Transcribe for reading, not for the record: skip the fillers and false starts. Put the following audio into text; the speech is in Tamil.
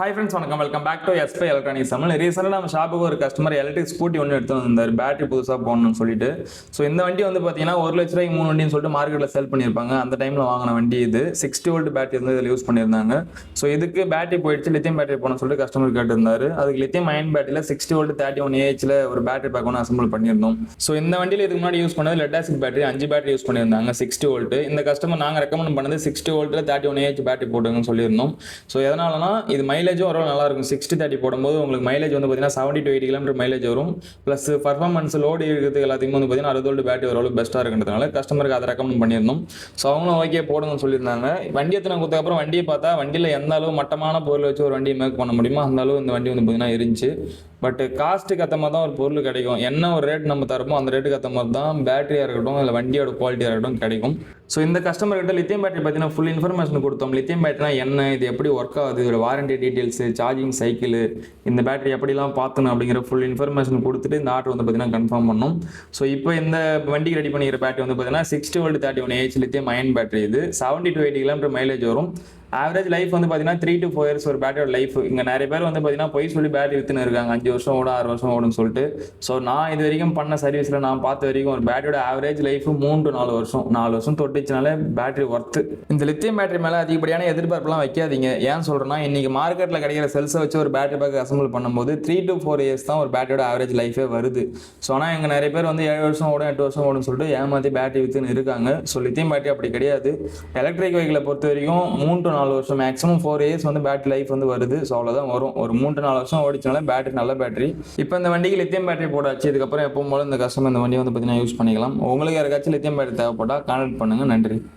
ஹாய் ஃப்ரெண்ட்ஸ், வணக்கம். Welcome back to Spy electronics Tamil. ரீசெண்டாக நம்ம ஷாப்புக்கு ஒரு கஸ்டமர் எலக்ட்ரிக் ஸ்கூட்டி ஒன்று எடுத்து வந்தார், பேட்டரி புதுசாக போடணும்னு சொல்லிட்டு. ஸோ இந்த வண்டி வந்து பார்த்தீங்கன்னா 1,00,000 3 வண்டின்னு சொல்லிட்டு மார்க்கெட்டில் சேல் பண்ணியிருப்பாங்க. அந்த டைமில் வாங்கின வண்டி இது 60 வோல்ட் பேட்டரி வந்து இதில் யூஸ் பண்ணியிருந்தாங்க. ஸோ இதுக்கு பேட்டரி போயிடுச்சு, லித்தியம் பேட்டரி போகணும்னு சொல்லிட்டு கஸ்டமர் கேட்டிருந்தாரு. அதுக்கு லித்தியம் அயன் பேட்டரியில் 60 வோல்ட் 31 AHல ஒரு பேட்டரி பேக் ஒன்று அசம்பிள் பண்ணியிருந்தோம். ஸோ இந்த வண்டியில் இதுக்கு முன்னாடி யூஸ் பண்ணது lead acid battery 5 battery use பண்ணியிருந்தாங்க 60 வோல்ட். இந்த கஸ்டமர் நாங்கள் ரெக்கமெண்ட் பண்ணது 60 வோல்ட்டில் 31 AH பேட்டரி போட்டுங்கன்னு சொல்லியிருந்தோம். ஸோ எதனாலனா இது மைலேஜும் ஓரளவு நல்லா இருக்கும். 60-30 போடும்போது உங்களுக்கு மைலேஜ் வந்து பார்த்தீங்கன்னா 70 to 80 கிலோமீட்டர் மைலேஜ் வரும். ப்ளஸ் பர்ஃபார்மன்ஸ் லோடு இருக்கிறதுக்கு எல்லாத்தையும் வந்து பார்த்தீங்கன்னா 60 வோல்ட் பேட்டரி ஓரளவு பெஸ்ட்டாக இருக்கிறதுனால கஸ்டமருக்கு அதை ரெக்கமெண்ட் பண்ணியிருந்தோம். ஸோ அவங்களும் ஓகே போடுங்கன்னு சொல்லியிருந்தாங்க. வண்டி எத்தனை கொடுத்ததுக்கப்புறம் வண்டியை பார்த்தா வண்டியில் எந்த அளவு மட்டமான பொருள் வச்சு ஒரு வண்டியை மேக் பண்ண முடியுமோ அந்த அளவு இந்த வண்டி வந்து பார்த்தீங்கன்னா இருந்துச்சு. பட் காஸ்ட்டுக்கு ஏற்ற மாதிரி தான் ஒரு பொருள் கிடைக்கும். என்ன ஒரு ரேட் நம்ம தரப்போ அந்த ரேட்டுக்கு ஏற்ற மாதிரி தான் பேட்டரியாக இருக்கட்டும் இல்லை வண்டியோட குவாலிட்டியாக இருக்கட்டும் கிடைக்கும். ஸோ இந்த கஸ்டமர் கிட்ட லித்தியம் பேட்டரி பார்த்தீங்கன்னா ஃபுல் இன்ஃபர்மேஷன் கொடுத்தோம். லித்தியம் பேட்டரினா என்ன, இது எப்படி ஒர்க் ஆகுது, இதோட வாரண்டி டீட்டெயில்ஸு, சார்ஜிங் சைக்கிள், இந்த பேட்டரி எப்படிலாம் பார்க்கணும் அப்படிங்கிற ஃபுல் இன்ஃபர்மேஷன் கொடுத்துட்டு இந்த ஆர்டர் வந்து பார்த்தீங்கன்னா கன்ஃபார்ம் பண்ணோம். ஸோ இப்போ இந்த வண்டிக்கு ரெடி பண்ணிக்கிற பேட்டரி வந்து பார்த்தீங்கன்னா 60 volt 31 AH lithium ion battery. இது 70 to 80 கிலோமீட்டர் மைலேஜ் வரும். ஆவரேஜ் லைஃப் வந்து பார்த்தீங்கன்னா 3 to 4 years ஒரு பேட்டரியோட லைஃப். இங்கே நிறைய பேர் வந்து பார்த்தீங்கன்னா போய் சொல்லி பேட்டரி விற்றுன்னு இருக்காங்க, 5 வருஷம் ஓடும் 6 வருஷம் ஓடுன்னு சொல்லிட்டு. ஸோ நான் இது வரைக்கும் பண்ண சர்வீஸில் நான் பார்த்த வரைக்கும் ஒரு பேட்டரியோட ஆவரேஜ் லைஃப் 3 to 4 வருஷம். 4 வருஷம் தொட்டுச்சுனாலே பேட்டரி ஒர்த்து. இந்த லித்தியம் பேட்டரி மேலே அதிகப்படியான எதிர்பார்ப்புலாம் வைக்காதீங்க. ஏன் சொல்கிறேன்னா இன்னைக்கு மார்க்கெட்டில் கிடைக்கிற செல்ஸை வச்சு ஒரு பேட்டரி பேக் அசம்பிள் பண்ணும்போது 3 to 4 years தான் ஒரு பேட்டரியோட ஆவரேஜ் லைஃபே வருது. ஸோ ஆனால் எங்கள் நிறைய பேர் வந்து 7 வருஷம் ஓடும் 8 வருஷம் ஓடுன்னு சொல்லிட்டு ஏமாற்றி பேட்டரி விற்றுன்னு இருக்காங்க. ஸோ லித்தியம் பேட்டரி அப்படி கிடையாது. எலக்ட்ரிக் வெஹிக்கிளை பொறுத்த வரைக்கும் 3 to 4 வருஷம் மேக்ஸிமம் 4 years வந்து பேட்டரி லைஃப் வந்து வருது. ஸோ அவ்வளோதான் வரும். ஒரு 3 to 4 வருஷம் ஓடிச்சனால பேட்டரி நல்ல பேட்டரி. இப்போ இந்த வண்டிக்கு லித்தியம் பேட்டரி போடாச்சு. இதுக்கப்புறம் எப்பவும் போல இந்த கஸ்டமர் இந்த வண்டியை வந்து பார்த்தீங்கன்னா யூஸ் பண்ணிக்கலாம். உங்களுக்கு யாருக்காச்சும் லித்தியம் பேட்டரி தேவைப்பட்டால் கான்டாக்ட் பண்ணுங்கள். நன்றி.